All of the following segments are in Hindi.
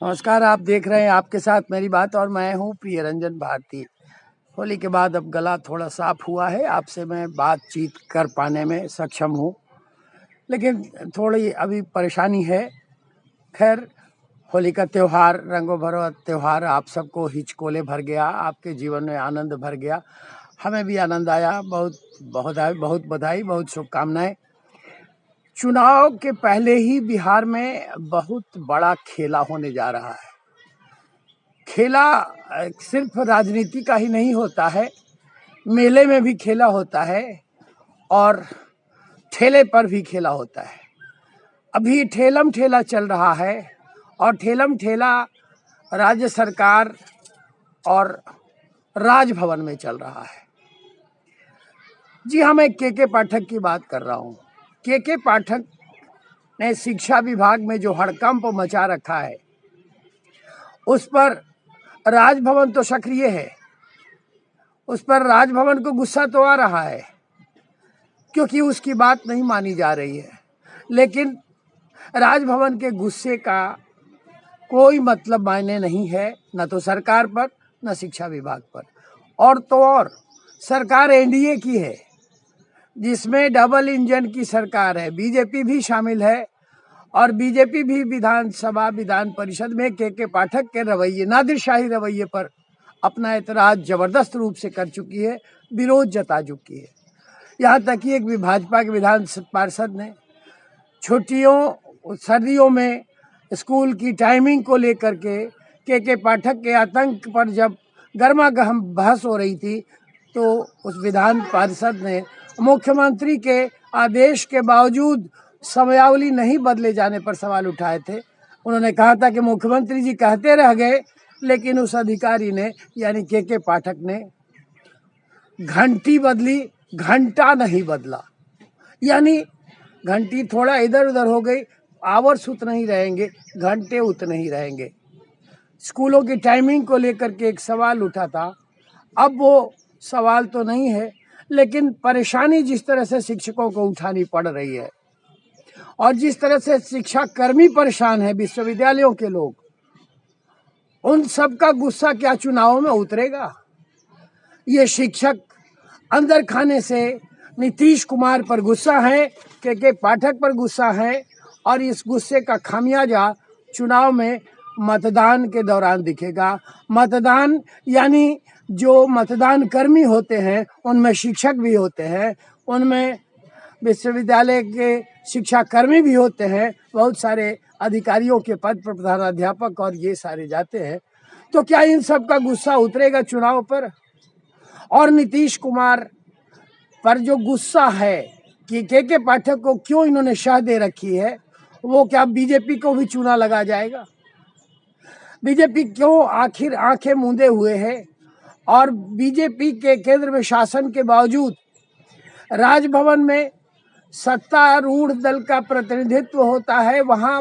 नमस्कार, आप देख रहे हैं आपके साथ मेरी बात और मैं हूं प्रिय रंजन भारती। होली के बाद अब गला थोड़ा साफ हुआ है, आपसे मैं बातचीत कर पाने में सक्षम हूं, लेकिन थोड़ी अभी परेशानी है। खैर, होली का त्यौहार, रंगों भरो त्यौहार आप सबको हिचकोले भर गया, आपके जीवन में आनंद भर गया, हमें भी आनंद आया। बहुत बहुत बधाई, बहुत शुभकामनाएं। चुनाव के पहले ही बिहार में बहुत बड़ा खेला होने जा रहा है। खेला सिर्फ राजनीति का ही नहीं होता है, मेले में भी खेला होता है और ठेले पर भी खेला होता है। अभी ठेलम ठेला चल रहा है और ठेलम ठेला राज्य सरकार और राजभवन में चल रहा है। जी हाँ, मैं के पाठक की बात कर रहा हूँ। के पाठक ने शिक्षा विभाग में जो हड़कंप मचा रखा है, उस पर राजभवन तो सक्रिय है, उस पर राजभवन को गुस्सा तो आ रहा है क्योंकि उसकी बात नहीं मानी जा रही है। लेकिन राजभवन के गुस्से का कोई मतलब मायने नहीं है, न तो सरकार पर न शिक्षा विभाग पर। और तो और सरकार एनडीए की है, जिसमें डबल इंजन की सरकार है, बीजेपी भी शामिल है और बीजेपी भी विधानसभा विधान परिषद में के पाठक के रवैये, नादिरशाही रवैये पर अपना एतराज जबरदस्त रूप से कर चुकी है, विरोध जता चुकी है। यहाँ तक कि एक भी भाजपा के विधान पार्षद ने छुट्टियों सर्दियों में स्कूल की टाइमिंग को लेकर के पाठक के आतंक पर जब गर्मा गर्म बहस हो रही थी, तो उस विधान पार्षद ने मुख्यमंत्री के आदेश के बावजूद समयावली नहीं बदले जाने पर सवाल उठाए थे। उन्होंने कहा था कि मुख्यमंत्री जी कहते रह गए, लेकिन उस अधिकारी ने यानी के पाठक ने घंटी बदली, घंटा नहीं बदला। यानी घंटी थोड़ा इधर उधर हो गई, आवर्स उतने ही रहेंगे, घंटे उतने ही रहेंगे। स्कूलों की टाइमिंग को लेकर के एक सवाल उठा था, अब वो सवाल तो नहीं है, लेकिन परेशानी जिस तरह से शिक्षकों को उठानी पड़ रही है और जिस तरह से शिक्षा कर्मी परेशान है, विश्वविद्यालयों के लोग, उन सब का गुस्सा क्या चुनाव में उतरेगा? ये शिक्षक अंदर खाने से नीतीश कुमार पर गुस्सा है, के पाठक पर गुस्सा है और इस गुस्से का खामियाजा चुनाव में मतदान के दौरान दिखेगा। मतदान यानी जो मतदान कर्मी होते हैं, उनमें शिक्षक भी होते हैं, उनमें विश्वविद्यालय के शिक्षा कर्मी भी होते हैं, बहुत सारे अधिकारियों के पद पर प्रधानाध्यापक और ये सारे जाते हैं। तो क्या इन सब का गुस्सा उतरेगा चुनाव पर? और नीतीश कुमार पर जो गुस्सा है कि के पाठक को क्यों इन्होंने शह दे रखी है, वो क्या बीजेपी को भी चूना लगा जाएगा? बीजेपी क्यों आखिर आंखें मूंदे हुए है और बीजेपी के केंद्र में शासन के बावजूद राजभवन में सत्तारूढ़ दल का प्रतिनिधित्व होता है, वहाँ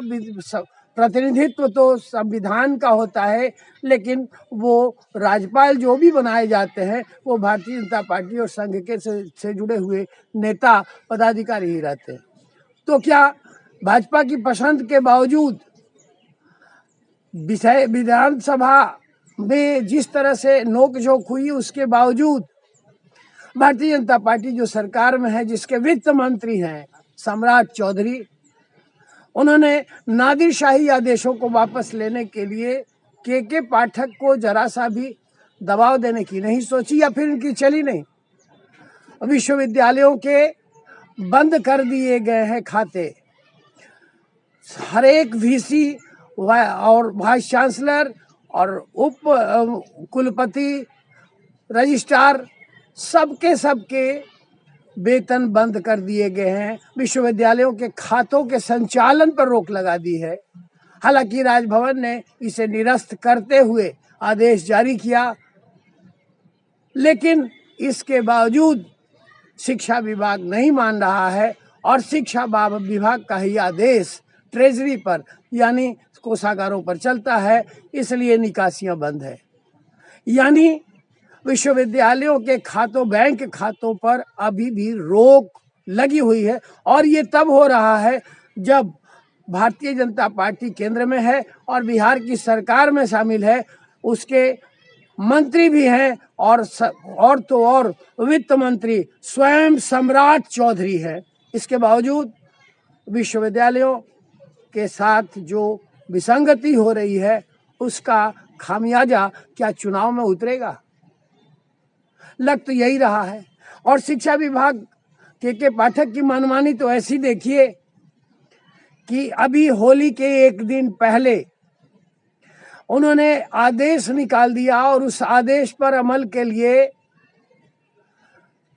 प्रतिनिधित्व तो संविधान का होता है, लेकिन वो राज्यपाल जो भी बनाए जाते हैं वो भारतीय जनता पार्टी और संघ के से जुड़े हुए नेता पदाधिकारी ही रहते हैं। तो क्या भाजपा की पसंद के बावजूद विधानसभा में जिस तरह से नोकझोंक हुई, उसके बावजूद भारतीय जनता पार्टी जो सरकार में है, जिसके वित्त मंत्री हैं सम्राट चौधरी, उन्होंने नादिरशाही आदेशों को वापस लेने के लिए के पाठक को जरा सा भी दबाव देने की नहीं सोची या फिर इनकी चली नहीं। विश्वविद्यालयों के बंद कर दिए गए हैं खाते, हर एक वीसी और वाइस चांसलर और उप कुलपति, रजिस्ट्रार, सबके वेतन बंद कर दिए गए हैं। विश्वविद्यालयों के खातों के संचालन पर रोक लगा दी है। हालांकि राजभवन ने इसे निरस्त करते हुए आदेश जारी किया, लेकिन इसके बावजूद शिक्षा विभाग नहीं मान रहा है और शिक्षा विभाग का ही आदेश ट्रेजरी पर यानी कोषागारों पर चलता है, इसलिए निकासियां बंद है। यानी विश्वविद्यालयों के खातों, बैंक खातों पर अभी भी रोक लगी हुई है और ये तब हो रहा है जब भारतीय जनता पार्टी केंद्र में है और बिहार की सरकार में शामिल है, उसके मंत्री भी हैं और तो और वित्त मंत्री स्वयं सम्राट चौधरी है। इसके बावजूद विश्वविद्यालयों के साथ जो विसंगति हो रही है उसका खामियाजा क्या चुनाव में उतरेगा? लग तो यही रहा है। और शिक्षा विभाग के पाठक की मनमानी तो ऐसी देखिए कि अभी होली के एक दिन पहले उन्होंने आदेश निकाल दिया और उस आदेश पर अमल के लिए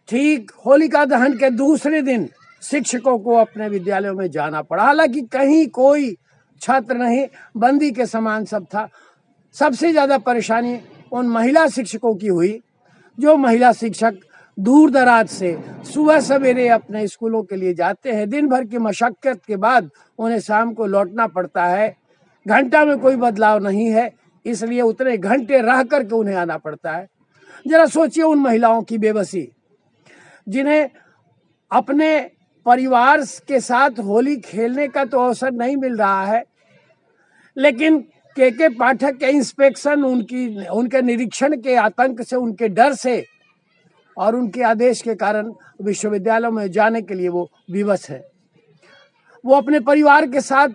ठीक होलिका दहन के दूसरे दिन शिक्षकों को अपने विद्यालयों में जाना पड़ा। हालांकि कहीं कोई छात्र नहीं, बंदी के समान सब था। सबसे ज्यादा परेशानी उन महिला शिक्षकों की हुई जो महिला शिक्षक दूर दराज से सुबह सवेरे अपने स्कूलों के लिए जाते हैं। दिन भर की मशक्कत के बाद उन्हें शाम को लौटना पड़ता है। घंटा में कोई बदलाव नहीं है, इसलिए उतने घंटे रह करके उन्हें आना पड़ता है। जरा सोचिए उन महिलाओं की बेबसी जिन्हें अपने परिवार के साथ होली खेलने का तो अवसर नहीं मिल रहा है, लेकिन के पाठक के इंस्पेक्शन, उनके निरीक्षण के आतंक से, उनके डर से और उनके आदेश के कारण विश्वविद्यालयों में जाने के लिए वो विवश है। वो अपने परिवार के साथ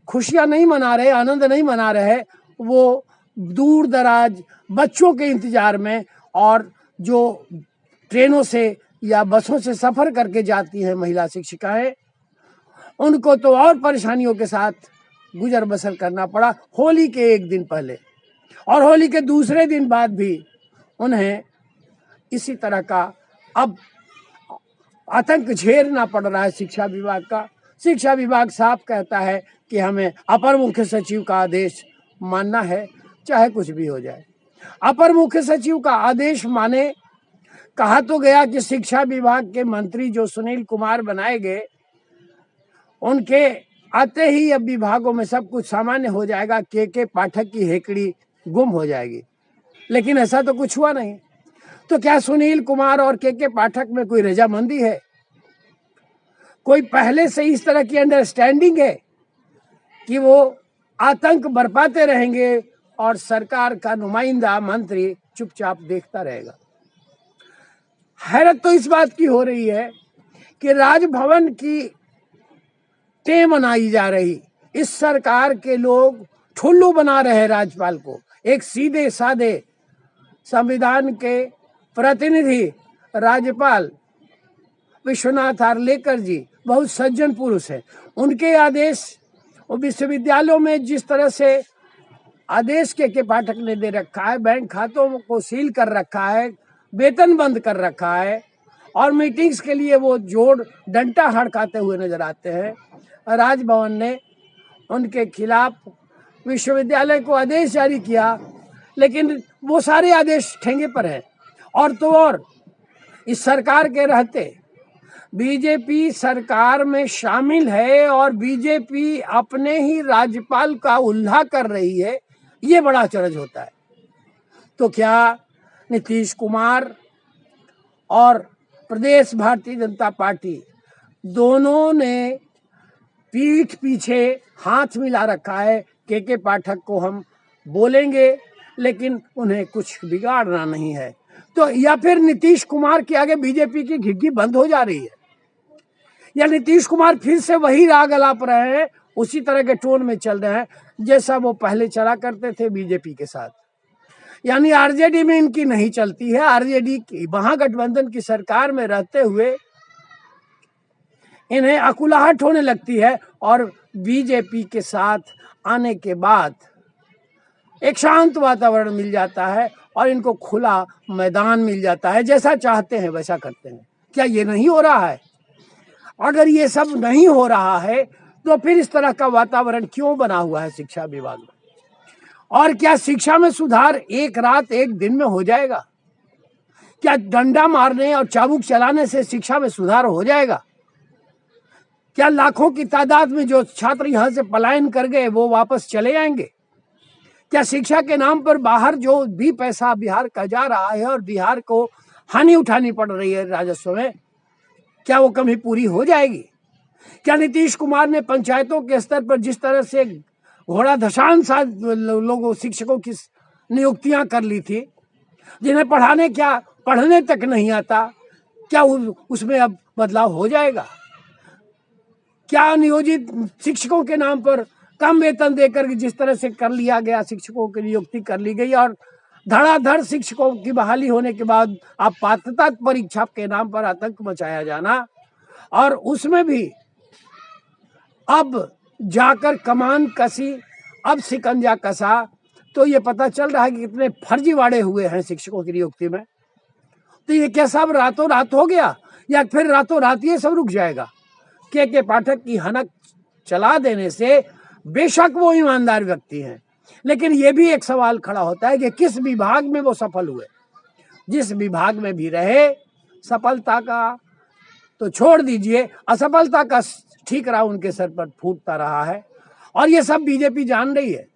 खुशियां नहीं मना रहे, आनंद नहीं मना रहे, वो दूर दराज बच्चों के इंतजार में और जो ट्रेनों से या बसों से सफर करके जाती हैं महिला शिक्षिकाएं, उनको तो और परेशानियों के साथ गुजर बसर करना पड़ा होली के एक दिन पहले। और होली के दूसरे दिन बाद भी उन्हें इसी तरह का अब आतंक झेलना पड़ रहा है शिक्षा विभाग का। शिक्षा विभाग साफ कहता है कि हमें अपर मुख्य सचिव का आदेश मानना है, चाहे कुछ भी हो जाए। अपर मुख्य सचिव का आदेश माने, कहा तो गया कि शिक्षा विभाग के मंत्री जो सुनील कुमार बनाए गए, उनके आते ही अब विभागों में सब कुछ सामान्य हो जाएगा, के पाठक की हेकड़ी गुम हो जाएगी। लेकिन ऐसा तो कुछ हुआ नहीं। तो क्या सुनील कुमार और के पाठक में कोई रजामंदी है? कोई पहले से इस तरह की अंडरस्टैंडिंग है कि वो आतंक बरपाते रहेंगे और सरकार का नुमाइंदा मंत्री चुपचाप देखता रहेगा? हैरत तो इस बात की हो रही है कि राजभवन की टें मनाई जा रही। इस सरकार के लोग ठुल्लू बना रहे राज्यपाल को। एक सीधे साधे संविधान के प्रतिनिधि राज्यपाल विश्वनाथ आर्लेकर जी बहुत सज्जन पुरुष है। उनके आदेश विश्वविद्यालयों में जिस तरह से आदेश के पाठक ने दे रखा है, बैंक खातों को सील कर रखा है, वेतन बंद कर रखा है और मीटिंग्स के लिए वो जोड़ डंडा हड़काते हुए नजर आते हैं। राजभवन ने उनके खिलाफ विश्वविद्यालय को आदेश जारी किया, लेकिन वो सारे आदेश ठेंगे पर है। और तो और इस सरकार के रहते बीजेपी सरकार में शामिल है और बीजेपी अपने ही राज्यपाल का उल्हा कर रही है, ये बड़ा अचरज होता है। तो क्या नीतीश कुमार और प्रदेश भारतीय जनता पार्टी दोनों ने पीठ पीछे हाथ मिला रखा है? के पाठक को हम बोलेंगे लेकिन उन्हें कुछ बिगाड़ना नहीं है। तो या फिर नीतीश कुमार के आगे बीजेपी की घिघी बंद हो जा रही है, या नीतीश कुमार फिर से वही राग अलाप रहे हैं, उसी तरह के टोन में चल रहे हैं जैसा वो पहले चला करते थे बीजेपी के साथ। यानी आरजेडी में इनकी नहीं चलती है। आरजेडी की महागठबंधन की सरकार में रहते हुए इन्हें अकुलाहट होने लगती है और बीजेपी के साथ आने के बाद एक शांत वातावरण मिल जाता है और इनको खुला मैदान मिल जाता है, जैसा चाहते हैं वैसा करते हैं। क्या ये नहीं हो रहा है? अगर ये सब नहीं हो रहा है तो फिर इस तरह का वातावरण क्यों बना हुआ है शिक्षा विभाग में? और क्या शिक्षा में सुधार एक रात एक दिन में हो जाएगा? क्या डंडा मारने और चाबुक चलाने से शिक्षा में सुधार हो जाएगा? क्या लाखों की तादाद में जो छात्र यहाँ से पलायन कर गए वो वापस चले आएंगे? क्या शिक्षा के नाम पर बाहर जो भी पैसा बिहार का जा रहा है और बिहार को हानि उठानी पड़ रही है राजस्व में, क्या वो कभी पूरी हो जाएगी? क्या नीतीश कुमार ने पंचायतों के स्तर पर जिस तरह से घोड़ा धसान सा लोगों शिक्षकों की नियुक्तियां कर ली थी, जिन्हें पढ़ने तक नहीं आता, क्या उसमें अब बदलाव हो जाएगा? क्या नियोजित शिक्षकों के नाम पर कम वेतन देकर जिस तरह से कर लिया गया, शिक्षकों की नियुक्ति कर ली गई और धड़ाधड़ शिक्षकों की बहाली होने के बाद अब पात्रता परीक्षा के नाम पर आतंक मचाया जाना, और उसमें भी अब जाकर कमान कसी, अब शिकंजा कसा, तो ये पता चल रहा है कि कितने फर्जीवाड़े हुए हैं शिक्षकों की नियुक्ति में। तो ये क्या सब रातों रात हो गया, या फिर रातों रात ये सब रुक जाएगा? के पाठक की हनक चला देने से बेशक वो ईमानदार व्यक्ति हैं, लेकिन ये भी एक सवाल खड़ा होता है कि किस विभाग में वो सफल हुए। जिस विभाग में भी रहे, सफलता का तो छोड़ दीजिए, असफलता का ठीकरा उनके सर पर फूटता रहा है। और ये सब बीजेपी जान रही है।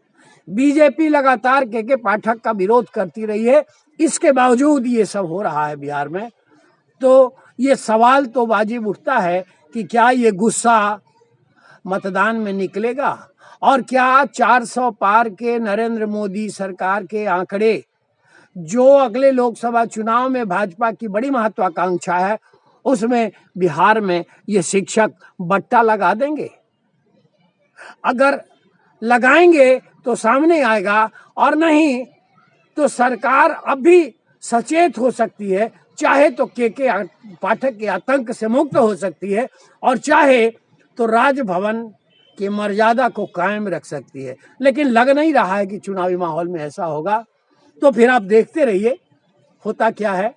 बीजेपी लगातार के पाठक का विरोध करती रही है, इसके बावजूद ये सब हो रहा है बिहार में। तो ये सवाल तो वाजिब उठता है कि क्या ये गुस्सा मतदान में निकलेगा, और क्या 400 पार के नरेंद्र मोदी सरकार के आंकड़े, जो अगले लोकसभा चुनाव में भाजपा की बड़ी महत्वाकांक्षा है, उसमें बिहार में ये शिक्षक बट्टा लगा देंगे? अगर लगाएंगे तो सामने आएगा, और नहीं तो सरकार अब भी सचेत हो सकती है, चाहे तो के पाठक के आतंक से मुक्त हो सकती है, और चाहे तो राजभवन की मर्यादा को कायम रख सकती है। लेकिन लग नहीं रहा है कि चुनावी माहौल में ऐसा होगा। तो फिर आप देखते रहिए होता क्या है।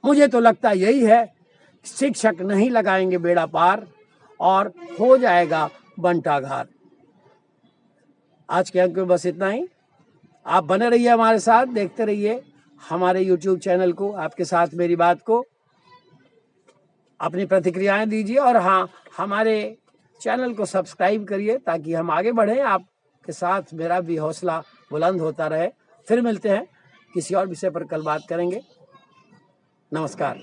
मुझे तो लगता यही है, शिक्षक नहीं लगाएंगे बेड़ा पार और हो जाएगा बंटाघार। आज के अंक में बस इतना ही। आप बने रहिए हमारे साथ, देखते रहिए हमारे YouTube चैनल को, आपके साथ मेरी बात को, अपनी प्रतिक्रियाएं दीजिए, और हाँ, हमारे चैनल को सब्सक्राइब करिए ताकि हम आगे बढ़ें, आपके साथ मेरा भी हौसला बुलंद होता रहे। फिर मिलते हैं, किसी और विषय पर कल बात करेंगे। नमस्कार।